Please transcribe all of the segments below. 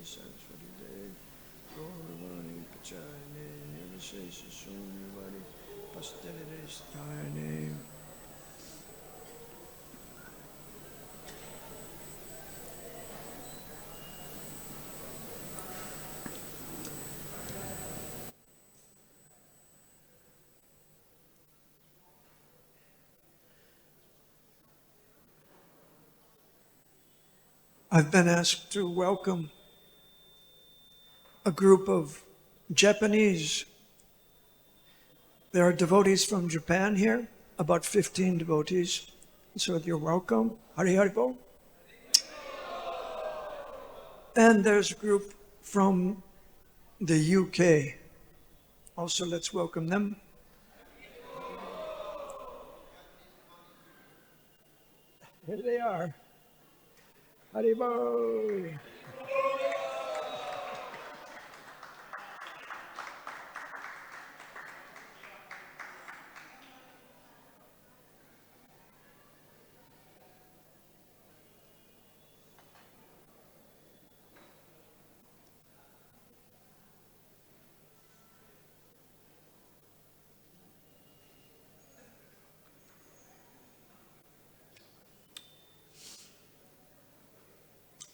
Saraswati Dev, Gaurvani Pachayane, Nirvishesha Sunyavadi, Pasteriristhayane. I've been asked to welcome a group of Japanese. There are devotees from Japan here, about 15 devotees. So you're welcome. Hare Bo. And there's a group from the UK. Also, let's welcome them. Here they are. Haribo!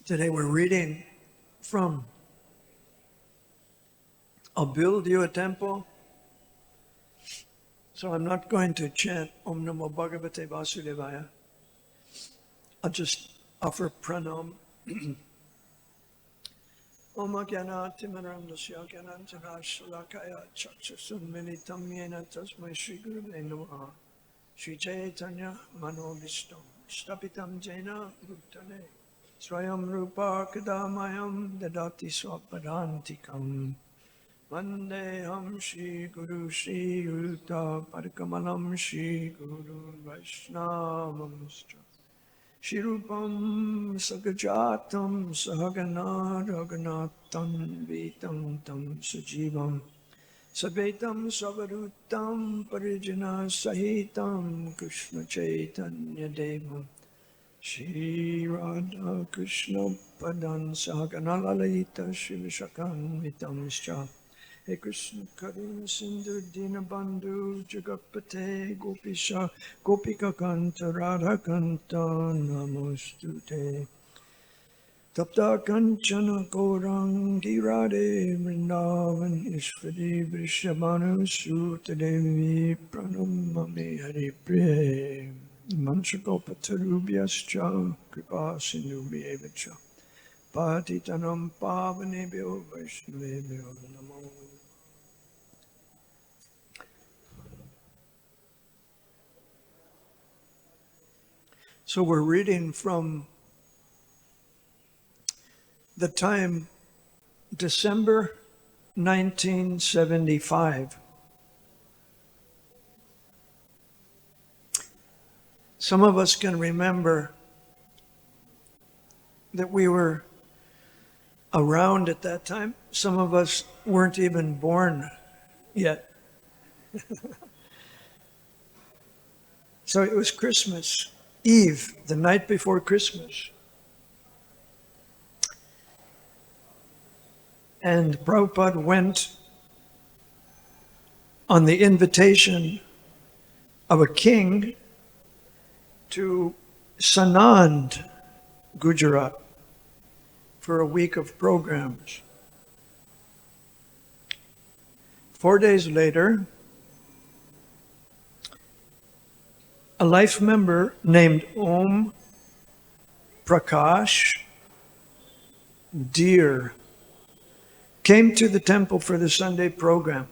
Today we're reading from I'll Build You a Temple. So I'm not going to chant Om Namo Bhagavate Vasudevaya. I'll just offer pranam. Om Jnana Timaram Dasya Jnanantana Shalakaya Chakshasum Militam Yena Tasmai Shri Gurave Namaha Shri Chaitanya Mano Vishtam Shtapitam Jena Bhutane Swayam Rupa Kadamayam Dadati Swapadantikam Vandeham Shri Guru Shri Yuta Padakamalam Shri Guru Vaishnavam Shri Rupam Sagajatam Sahagana Raghunatham Vitam Tam Sajivam Sabetam Savarutam Parijana Sahitam Krishna Chaitanya Devam Shri Radha Krishna Padan Sahagana Lalita Shri Vishakam Vitamscha He Krishna Karim Sindhu Dinabandhu Jagapate Gopisha Gopika Kanta Radha Kanta Namostute Tapta Kanchana Gaurangi Radhe Vrindavan Ishvari Vrishabhanu Sutadevi Pranamami Hari Priye Manchakopatarubhyascha Kripa Sindhubhyevacha Patitanam Pavanebhyo Vaishnavebhyo Namo. So we're reading from the time December 1975. Some of us can remember that we were around at that time. Some of us weren't even born yet. So it was Christmas Eve, the night before Christmas. And Prabhupada went on the invitation of a king to Sanand, Gujarat, for a week of programs. 4 days later, a life member named Om Prakash Deer came to the temple for the Sunday program.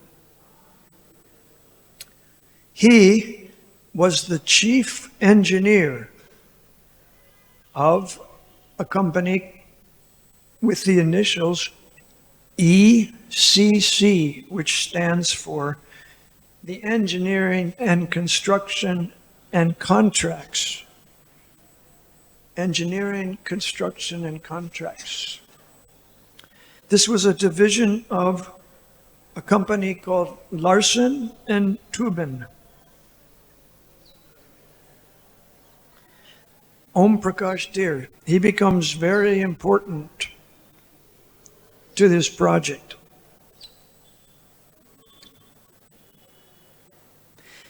He was the chief engineer of a company with the initials ECC, which stands for the Engineering and Construction and Contracts. Engineering, Construction, and Contracts. This was a division of a company called Larsen and Toubin. Om Prakash Deer, he becomes very important to this project.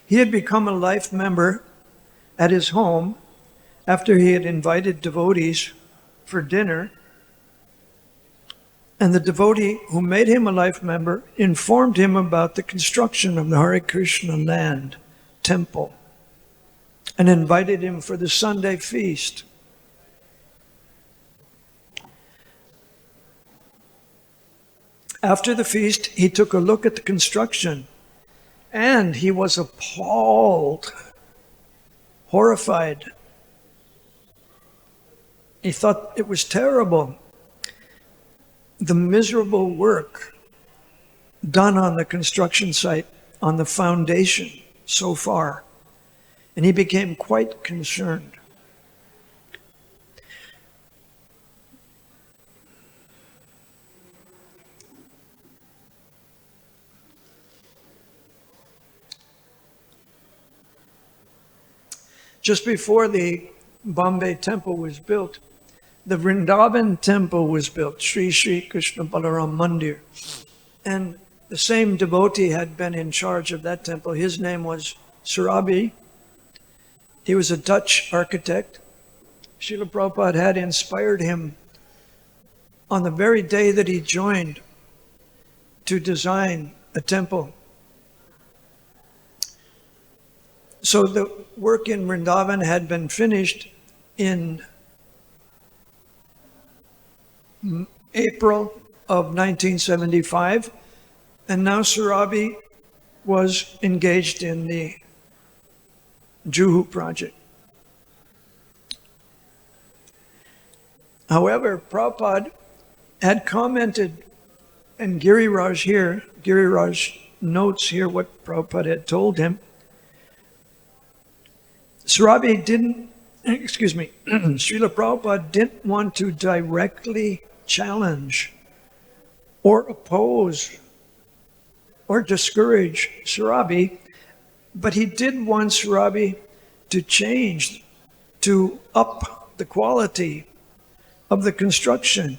He had become a life member at his home after he had invited devotees for dinner, and the devotee who made him a life member informed him about the construction of the Hare Krishna land temple and invited him for the Sunday feast. After the feast, he took a look at the construction, and he was appalled, horrified. He thought it was terrible, the miserable work done on the construction site, on the foundation so far. And he became quite concerned. Just before the Bombay temple was built, the Vrindavan temple was built, Sri Sri Krishna Balaram Mandir. And the same devotee had been in charge of that temple. His name was Surabi. He was a Dutch architect. Srila Prabhupada had inspired him on the very day that he joined to design a temple. So the work in Vrindavan had been finished in April of 1975, and now Surabi was engaged in the Juhu project. However, Prabhupada had commented, and Giriraj notes here what Prabhupada had told him. Surabi Srila Prabhupada didn't want to directly challenge or oppose or discourage Surabi, but he did want Surabi to change, to up the quality of the construction.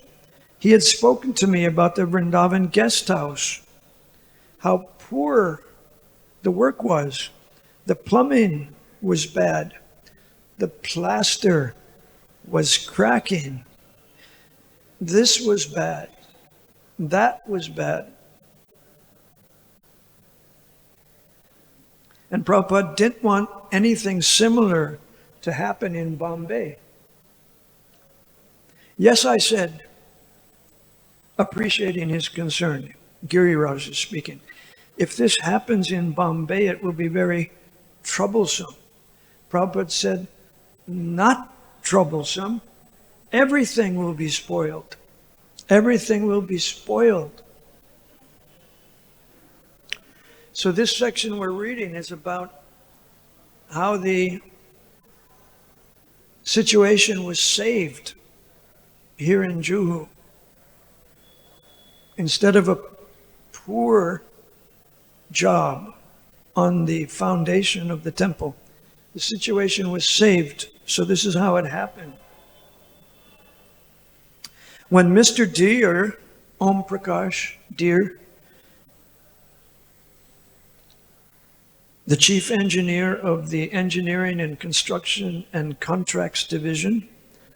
He had spoken to me about the Vrindavan guest house, how poor the work was. The plumbing was bad. The plaster was cracking. This was bad. That was bad. And Prabhupada didn't want anything similar to happen in Bombay. Yes, I said, appreciating his concern, Giriraj is speaking, if this happens in Bombay, it will be very troublesome. Prabhupada said, not troublesome. Everything will be spoiled. Everything will be spoiled. So this section we're reading is about how the situation was saved here in Juhu. Instead of a poor job on the foundation of the temple, the situation was saved. So this is how it happened. When Mr. Deer, Om Prakash Deer, the chief engineer of the Engineering and Construction and Contracts Division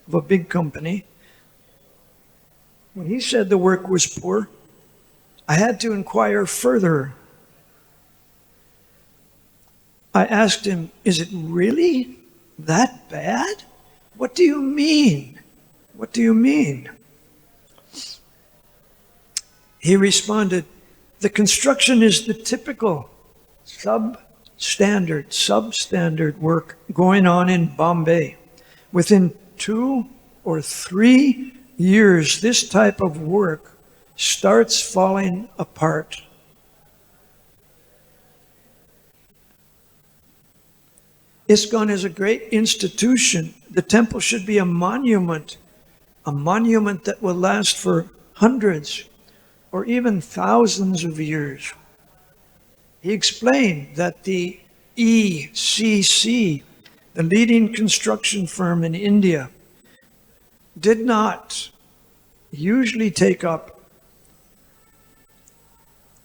of a big company, when he said the work was poor, I had to inquire further. I asked him, is it really that bad? What do you mean? What do you mean? He responded, the construction is the typical substandard work going on in Bombay. Within 2 or 3 years, this type of work starts falling apart. ISKCON is a great institution. The temple should be a monument that will last for hundreds or even thousands of years. He explained that the ECC, the leading construction firm in India, did not usually take up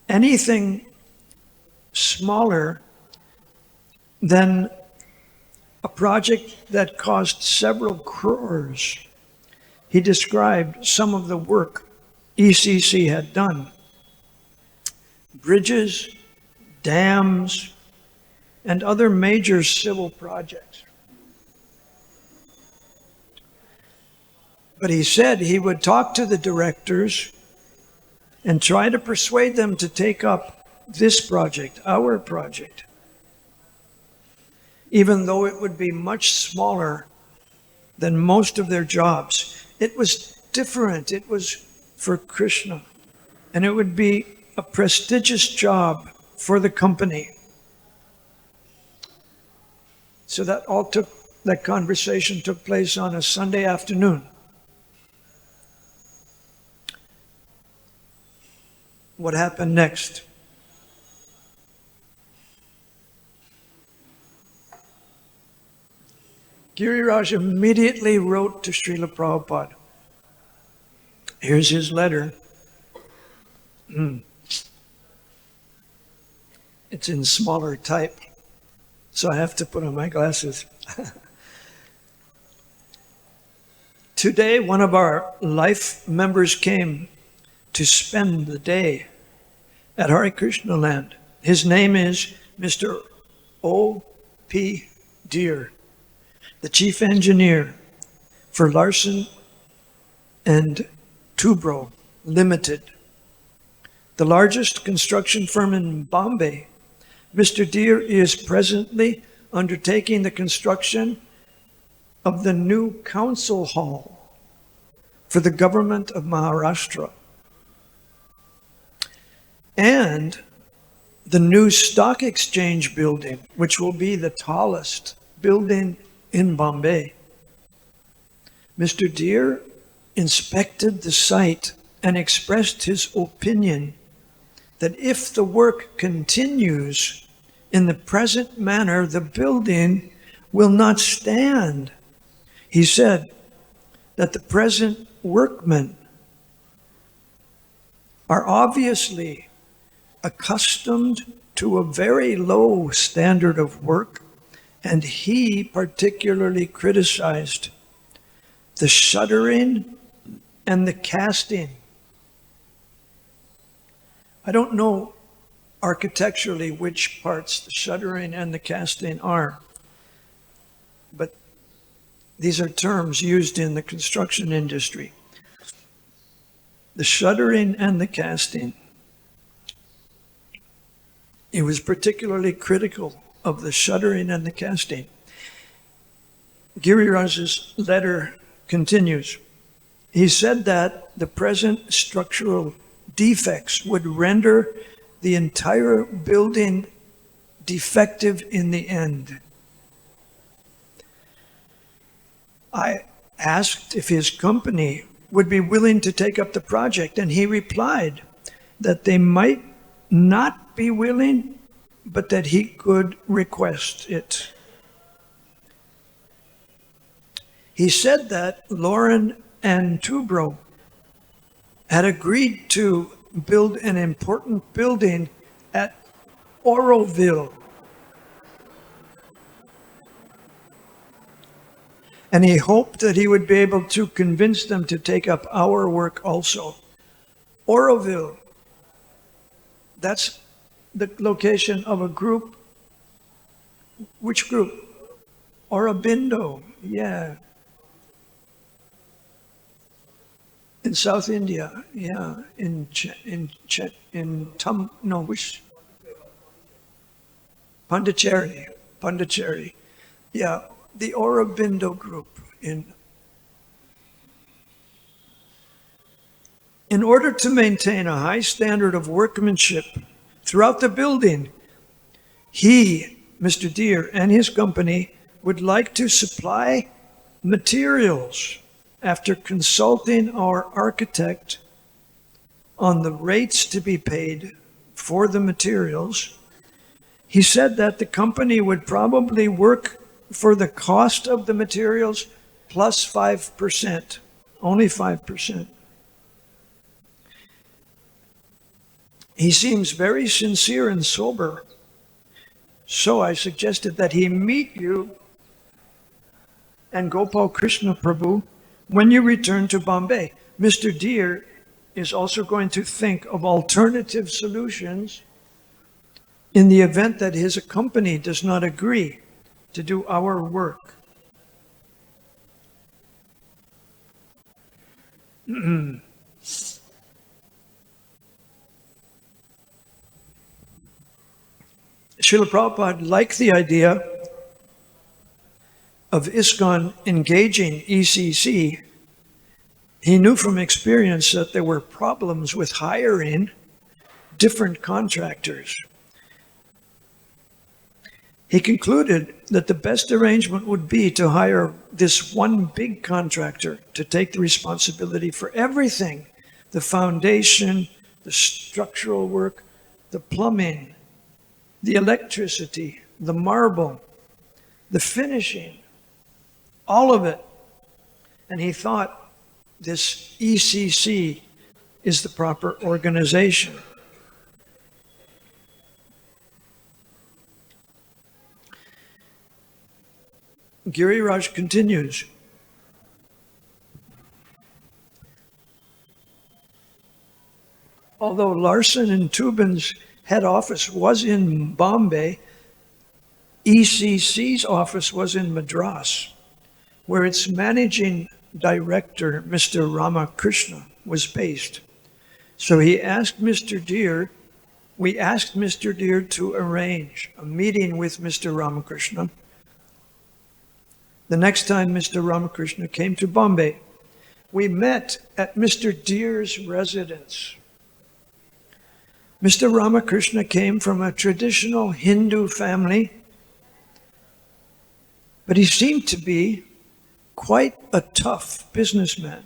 anything smaller than a project that cost several crores. He described some of the work ECC had done. Bridges, dams, and other major civil projects. But he said he would talk to the directors and try to persuade them to take up this project, our project, even though it would be much smaller than most of their jobs. It was different. It was for Krishna. And it would be a prestigious job for the company. So that conversation took place on a Sunday afternoon. What happened next? Giriraj immediately wrote to Srila Prabhupada. Here's his letter. It's in smaller type, so I have to put on my glasses. Today, one of our life members came to spend the day at Hare Krishna land. His name is Mr. O.P. Deer, the chief engineer for Larsen and Toubro Limited, the largest construction firm in Bombay. Mr. Deer is presently undertaking the construction of the new council hall for the government of Maharashtra and the new stock exchange building, which will be the tallest building in Bombay. Mr. Deer inspected the site and expressed his opinion that if the work continues in the present manner, the building will not stand. He said that the present workmen are obviously accustomed to a very low standard of work, and he particularly criticized the shuttering and the casting. I don't know architecturally which parts the shuttering and the casting are, but these are terms used in the construction industry. The shuttering and the casting. He was particularly critical of the shuttering and the casting. Giriraj's letter continues. He said that the present structural defects would render the entire building defective in the end. I asked if his company would be willing to take up the project, and he replied that they might not be willing, but that he could request it. He said that Lauren and Toubro had agreed to build an important building at Oroville. And he hoped that he would be able to convince them to take up our work also. Oroville, that's the location of a group. Which group? Aurobindo, yeah. In South India, yeah. Pondicherry, yeah. The Aurobindo group. In order to maintain a high standard of workmanship throughout the building, he, Mr. Deer, and his company would like to supply materials after consulting our architect on the rates to be paid for the materials. He said that the company would probably work for the cost of the materials plus 5%, only 5%. He seems very sincere and sober. So I suggested that he meet you and Gopal Krishna Prabhu when you return to Bombay. Mr. Deer is also going to think of alternative solutions in the event that his company does not agree to do our work. Srila Prabhupada liked the idea of ISKCON engaging ECC. He knew from experience that there were problems with hiring different contractors. He concluded that the best arrangement would be to hire this one big contractor to take the responsibility for everything: the foundation, the structural work, the plumbing, the electricity, the marble, the finishing, all of it. And he thought this ECC is the proper organization. Giriraj continues. Although Larson and Tubin's head office was in Bombay, ECC's office was in Madras, where its managing director, Mr. Ramakrishna, was based. So we asked Mr. Deer to arrange a meeting with Mr. Ramakrishna the next time Mr. Ramakrishna came to Bombay. We met at Mr. Deer's residence. Mr. Ramakrishna came from a traditional Hindu family, but he seemed to be quite a tough businessman.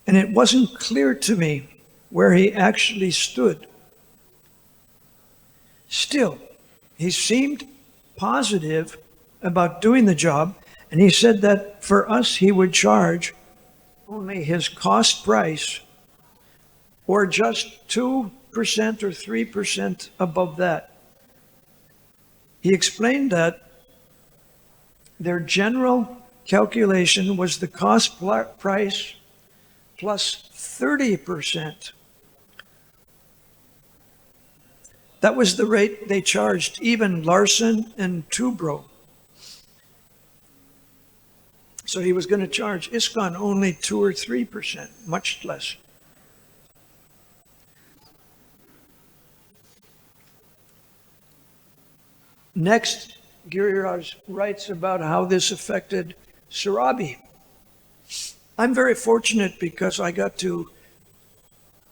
And it wasn't clear to me where he actually stood. Still, he seemed positive about doing the job, and he said that for us he would charge only his cost price or just 2% or 3% above that. He explained that their general calculation was the cost price plus 30%. That was the rate they charged even Larson and Tubro. So he was going to charge ISKCON only 2 or 3%, much less. Next, Giriraj writes about how this affected Surabhi. I'm very fortunate because I got to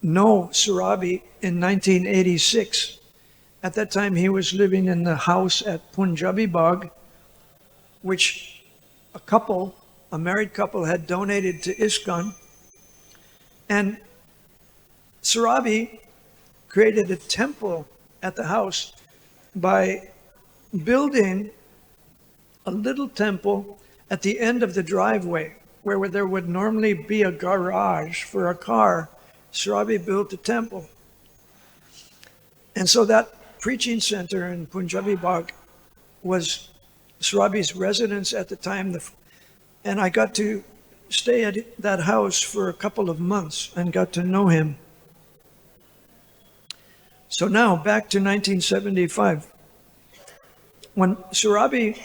know Surabhi in 1986. At that time, he was living in the house at Punjabi Bagh, which a married couple, had donated to ISKCON. And Surabhi created a temple at the house by building a little temple at the end of the driveway, where there would normally be a garage for a car. Surabhi built a temple. And so that preaching center in Punjabi Bagh was Surabhi's residence at the time. And I got to stay at that house for a couple of months and got to know him. So now back to 1975. When Surabhi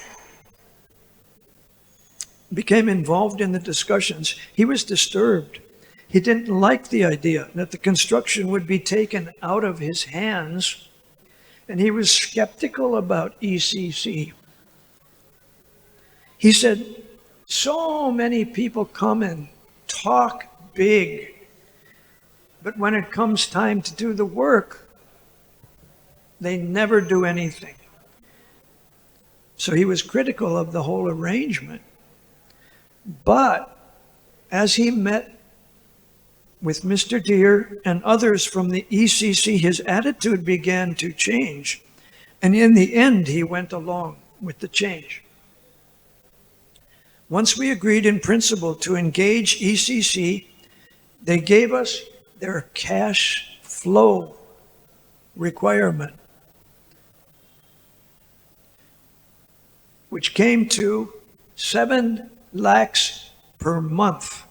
became involved in the discussions, he was disturbed. He didn't like the idea that the construction would be taken out of his hands, and he was skeptical about ECC. He said, so many people come and talk big, but when it comes time to do the work, they never do anything. So he was critical of the whole arrangement. But as he met with Mr. Deer and others from the ECC, his attitude began to change. And in the end, he went along with the change. Once we agreed in principle to engage ECC, they gave us their cash flow requirement, which came to 7 lakhs per month.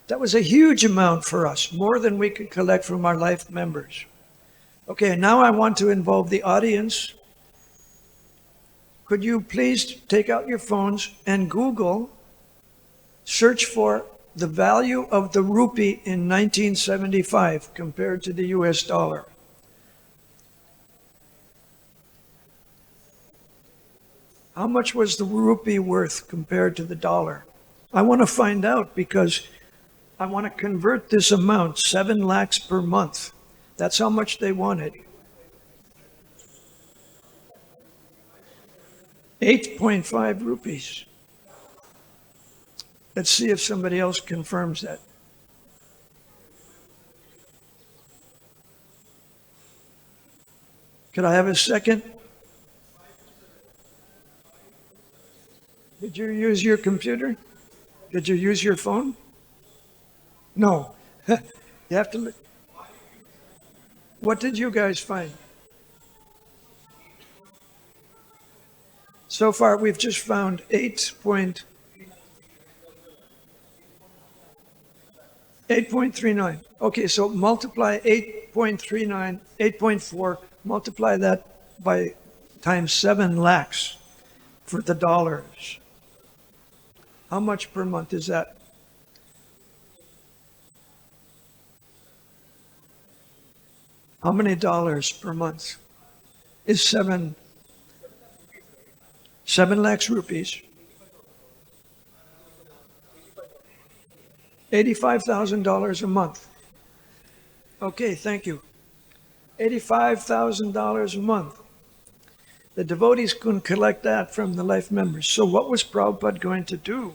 That was a huge amount for us, more than we could collect from our life members. Okay, now I want to involve the audience. Could you please take out your phones and Google, search for the value of the rupee in 1975 compared to the US dollar. How much was the rupee worth compared to the dollar? I want to find out because I want to convert this amount, 7 lakhs per month. That's how much they wanted. 8.5 rupees. Let's see if somebody else confirms that. Could I have a second? Did you use your computer? Did you use your phone? No. You have to look. What did you guys find? So far, we've just found 8.39. Okay, so multiply 8.39, 8.4, multiply that by times 7 lakhs for the dollars. How much per month is that? How many dollars per month is 7 lakhs rupees? $85,000 a month. Okay, thank you. $85,000 a month. The devotees couldn't collect that from the life members. So what was Prabhupada going to do?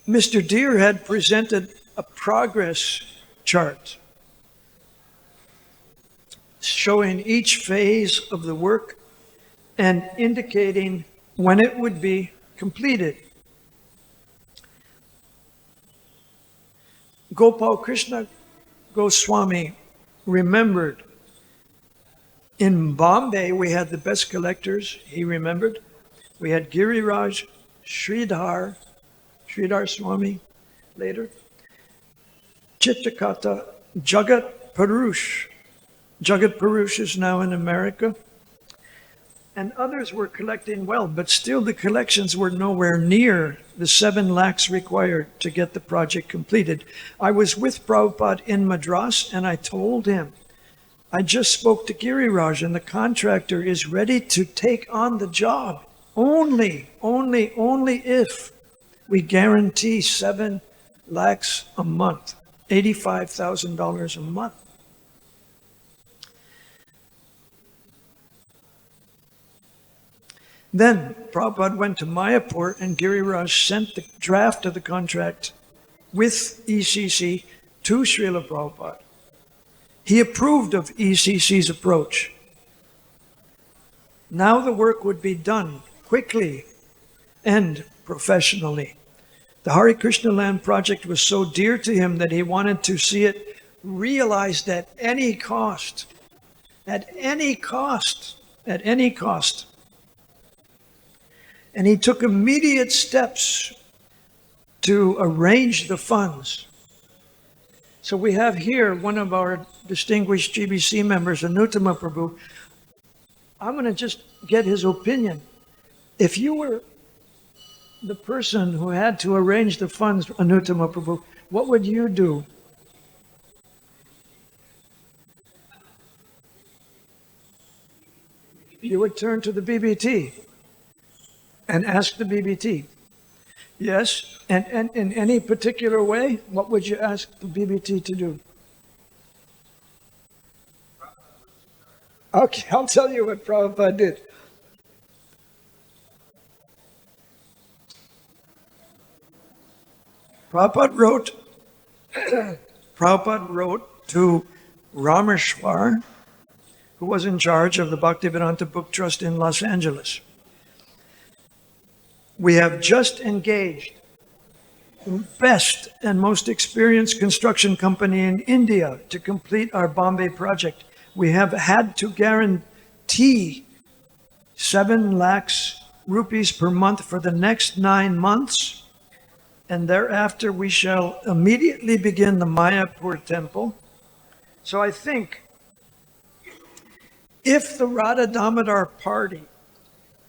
Mr. Deer had presented a progress chart showing each phase of the work and indicating when it would be completed. Gopal Krishna Goswami remembered. In Bombay, we had the best collectors, he remembered. We had Giriraj Sridhar Swami later. Chittakata Jagat Parush. Jagat Parush is now in America. And others were collecting well, but still the collections were nowhere near the 7 lakhs required to get the project completed. I was with Prabhupada in Madras and I told him, I just spoke to Giriraj and the contractor is ready to take on the job. Only if we guarantee 7 lakhs a month, $85,000 a month. Then Prabhupada went to Mayapur and Giriraj sent the draft of the contract with ECC to Srila Prabhupada. He approved of ECC's approach. Now the work would be done quickly and professionally. The Hare Krishna Land project was so dear to him that he wanted to see it realized at any cost. At any cost. At any cost. And he took immediate steps to arrange the funds. So we have here one of our distinguished GBC members, Anuttama Prabhu. I'm going to just get his opinion. If you were the person who had to arrange the funds, Anuttama Prabhu, what would you do? You would turn to the BBT and ask the BBT. Yes, and in any particular way, what would you ask the BBT to do? Okay, I'll tell you what Prabhupada did. Prabhupada wrote to Rameshwar, who was in charge of the Bhaktivedanta Book Trust in Los Angeles. We have just engaged best and most experienced construction company in India to complete our Bombay project. We have had to guarantee 7 lakhs rupees per month for the next 9 months, and thereafter we shall immediately begin the Mayapur temple. So I think if the Radha Damodar party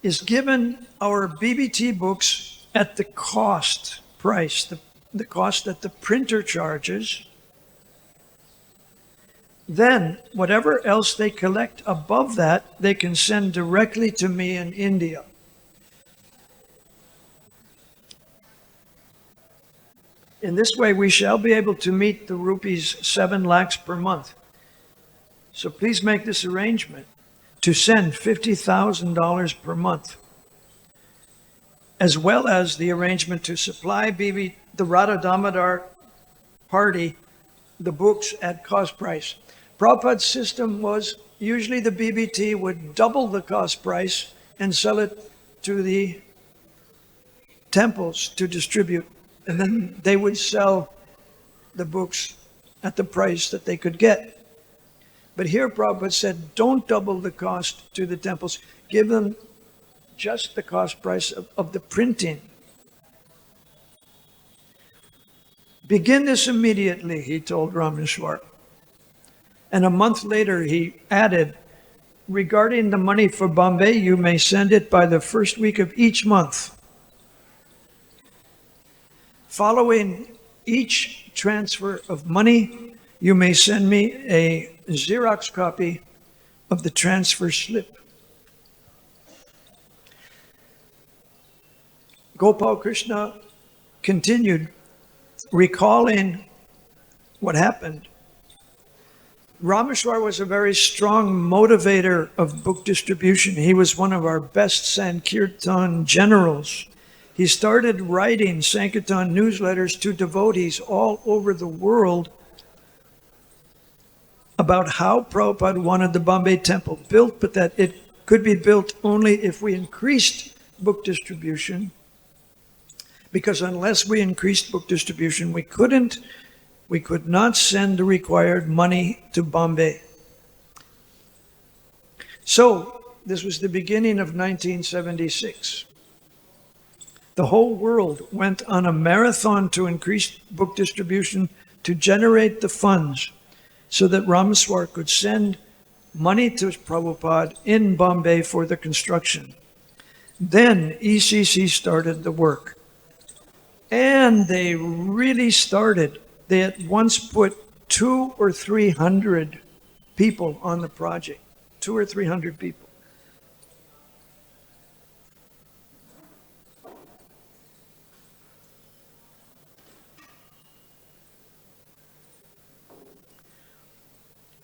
is given our BBT books at the cost price, the cost that the printer charges, then whatever else they collect above that, they can send directly to me in India. In this way, we shall be able to meet the rupees 7 lakhs per month. So please make this arrangement to send $50,000 per month, as well as the arrangement to supply the Radha Damodar party the books at cost price. Prabhupada's system was usually the BBT would double the cost price and sell it to the temples to distribute, and then they would sell the books at the price that they could get. But here Prabhupada said, don't double the cost to the temples. Give them just the cost price of the printing. Begin this immediately, he told Rameshwar. And a month later, he added, regarding the money for Bombay, you may send it by the first week of each month. Following each transfer of money, you may send me a Xerox copy of the transfer slip. Gopal Krishna continued, recalling what happened. Rameshwar was a very strong motivator of book distribution. He was one of our best Sankirtan generals. He started writing Sankirtan newsletters to devotees all over the world about how Prabhupada wanted the Bombay temple built, but that it could be built only if we increased book distribution. Because unless we increased book distribution, we could not send the required money to Bombay. So this was the beginning of 1976. The whole world went on a marathon to increase book distribution to generate the funds so that Rameshwar could send money to Prabhupada in Bombay for the construction. Then ECC started the work. And they really started. They at once put 200 or 300 people on the project. 200 or 300 people.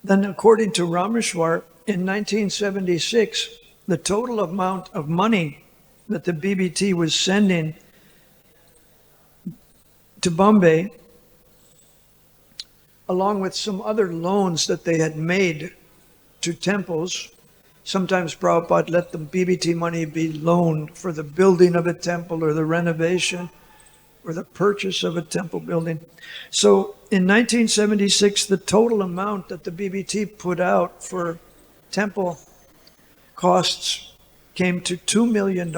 Then according to Rameshwar, in 1976, the total amount of money that the BBT was sending to Bombay, along with some other loans that they had made to temples. Sometimes Prabhupada let the BBT money be loaned for the building of a temple or the renovation or the purchase of a temple building. So in 1976, the total amount that the BBT put out for temple costs came to $2 million.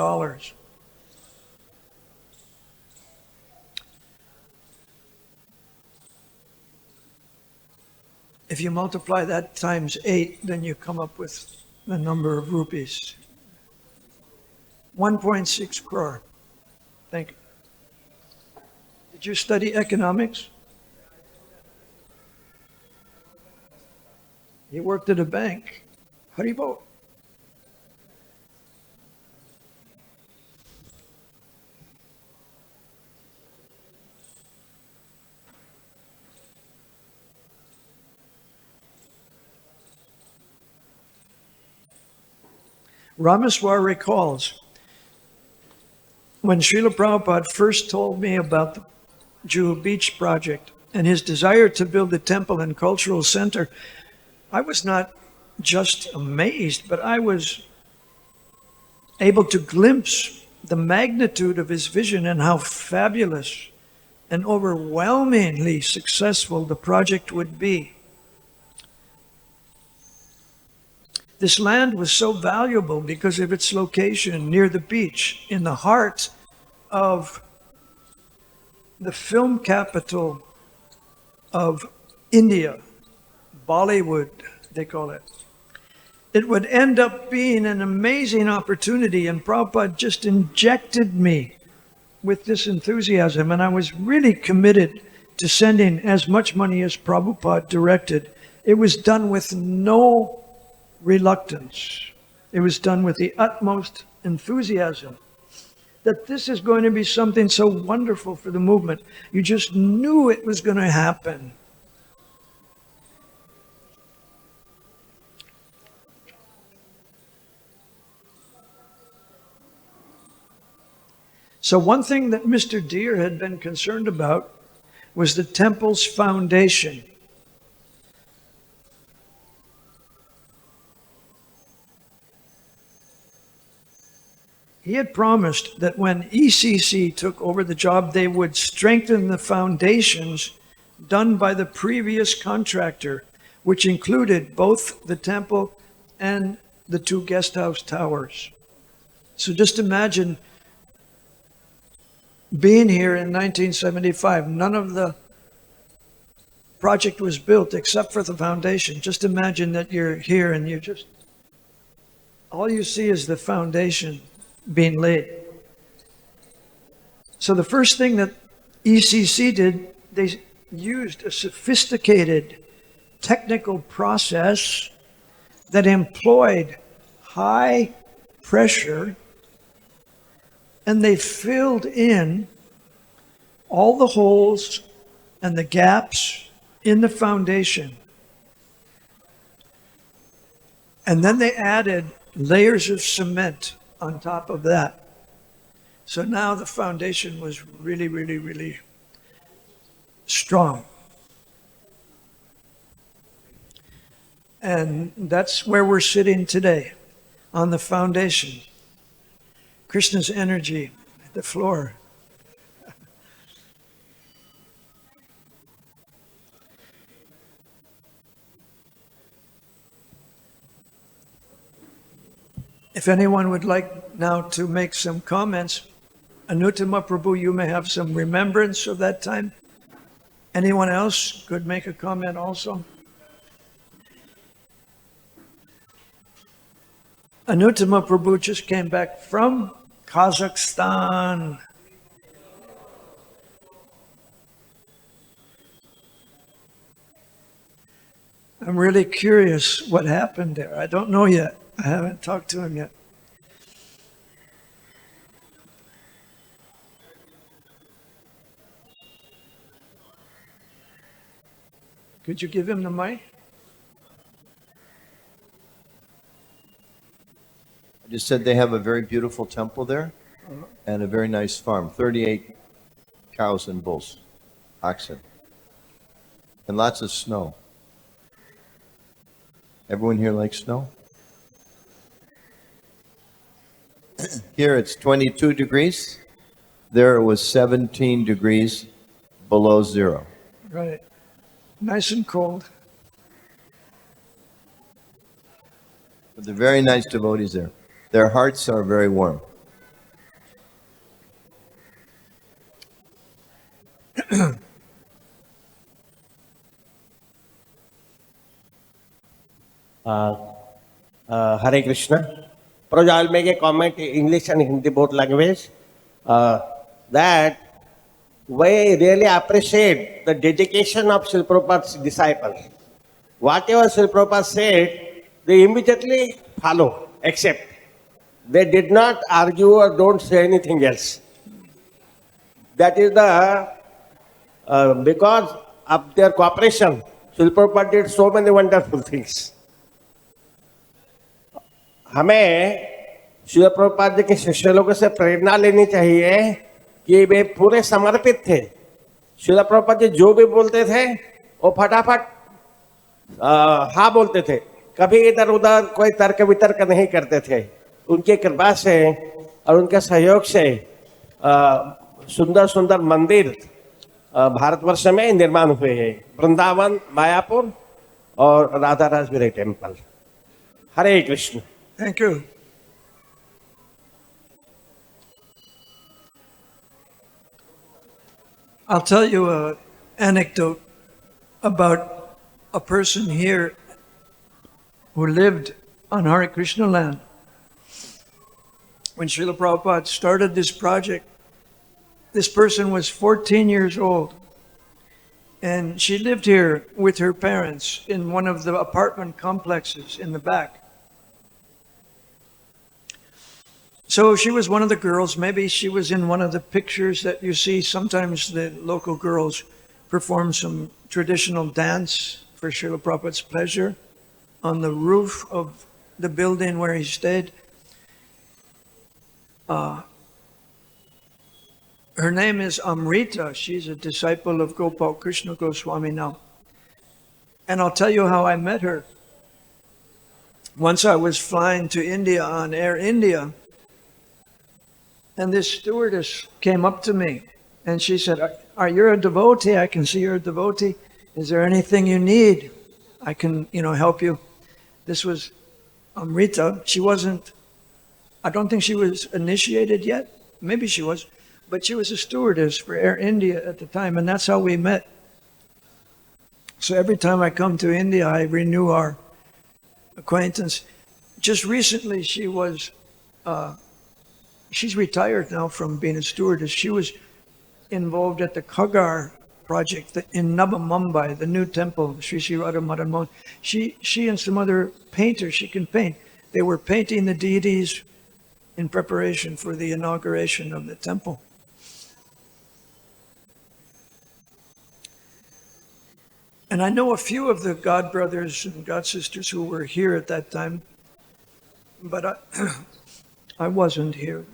If you multiply that times 8, then you come up with the number of rupees. 1.6 crore. Thank you. Did you study economics? He worked at a bank. Haribo. Rameshwar recalls, when Srila Prabhupada first told me about the Juhu Beach project and his desire to build a temple and cultural center, I was not just amazed, but I was able to glimpse the magnitude of his vision and how fabulous and overwhelmingly successful the project would be. This land was so valuable because of its location near the beach, in the heart of the film capital of India, Bollywood, they call it. It would end up being an amazing opportunity, and Prabhupada just injected me with this enthusiasm, and I was really committed to sending as much money as Prabhupada directed. It was done with no reluctance. It was done with the utmost enthusiasm that this is going to be something so wonderful for the movement. You just knew it was going to happen. So one thing that Mr. Deere had been concerned about was the temple's foundation. He had promised that when ECC took over the job, they would strengthen the foundations done by the previous contractor, which included both the temple and the 2 guest house towers. So just imagine being here in 1975, none of the project was built except for the foundation. Just imagine that you're here and all you see is the foundation being laid. So the first thing that ECC did, they used a sophisticated technical process that employed high pressure, and they filled in all the holes and the gaps in the foundation. And then they added layers of cement on top of that. So now the foundation was really, really, really strong. And that's where we're sitting today, on the foundation. Krishna's energy at the floor. If anyone would like now to make some comments, Anuttama Prabhu, you may have some remembrance of that time. Anyone else could make a comment also? Anuttama Prabhu just came back from Kazakhstan. I'm really curious what happened there. I don't know yet. I haven't talked to him yet. Could you give him the mic? I just said they have a very beautiful temple there and a very nice farm. 38 cows and bulls, oxen, and lots of snow. Everyone here likes snow? Here it's 22 degrees. There it was 17 degrees below zero. Right. Nice and cold. But they're very nice devotees there. Their hearts are very warm. Hare Krishna. Prabhu, I'll make a comment in English and Hindi, both language. That we really appreciate the dedication of Srila Prabhupada's disciples. Whatever Srila Prabhupada said, they immediately follow, accept. They did not argue or don't say anything else. That is the, because of their cooperation, Srila Prabhupada did so many wonderful things. हमें श्रील प्रभुपाद जी के शिष्य लोगों से प्रेरणा लेनी चाहिए कि वे पूरे समर्पित थे। श्रील प्रभुपाद जी जो भी बोलते थे वो फटाफट हाँ बोलते थे, कभी इधर उधर कोई तर्क वितर्क नहीं करते थे। उनकी कृपा से और उनके सहयोग से सुंदर सुंदर मंदिर भारतवर्ष में निर्माण हुए हैं, वृंदावन, मायापुर और Radha Rasbihari temple. Hare Krishna. Thank you. I'll tell you an anecdote about a person here who lived on Hare Krishna land. When Srila Prabhupada started this project, this person was 14 years old, and she lived here with her parents in one of the apartment complexes in the back. So she was one of the girls. Maybe she was in one of the pictures that you see. Sometimes the local girls perform some traditional dance for Srila Prabhupada's pleasure on the roof of the building where he stayed. Her name is Amrita. She's a disciple of Gopal Krishna Goswami now. And I'll tell you how I met her. Once I was flying to India on Air India, and this stewardess came up to me and she said, "Are you a devotee? I can see you're a devotee. Is there anything you need? I can, help you." This was Amrita. I don't think she was initiated yet. Maybe she was, but she was a stewardess for Air India at the time, and that's how we met. So every time I come to India, I renew our acquaintance. Just recently, she's retired now from being a stewardess. She was involved at the Kagar project in Nava Mumbai, the new temple, SriSriRadhaRasbihariTemple. She and some other painters, she can paint. They were painting the deities in preparation for the inauguration of the temple. And I know a few of the God brothers and God sisters who were here at that time, but I wasn't here.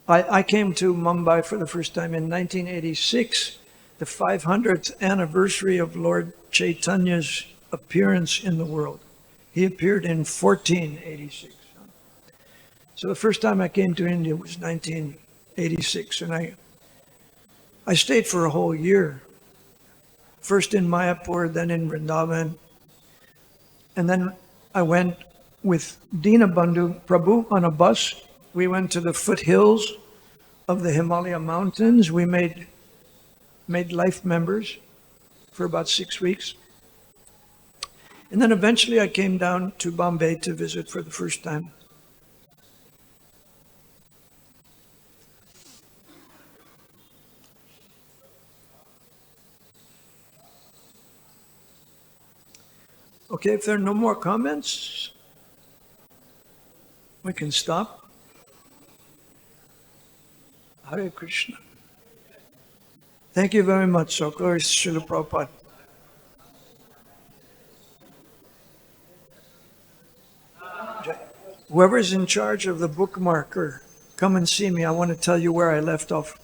I came to Mumbai for the first time in 1986, the 500th anniversary of Lord Chaitanya's appearance in the world. He appeared in 1486. So the first time I came to India was 1986, and I stayed for a whole year. First in Mayapur, then in Vrindavan. And then I went with Dinabandhu Prabhu on a bus. We went to the foothills of the Himalaya mountains. We made life members for about 6 weeks. And then eventually I came down to Bombay to visit for the first time. Okay, if there are no more comments, we can stop. Hare Krishna. Thank you very much. So, glory to Srila Prabhupada. Whoever's in charge of the bookmarker, come and see me. I want to tell you where I left off.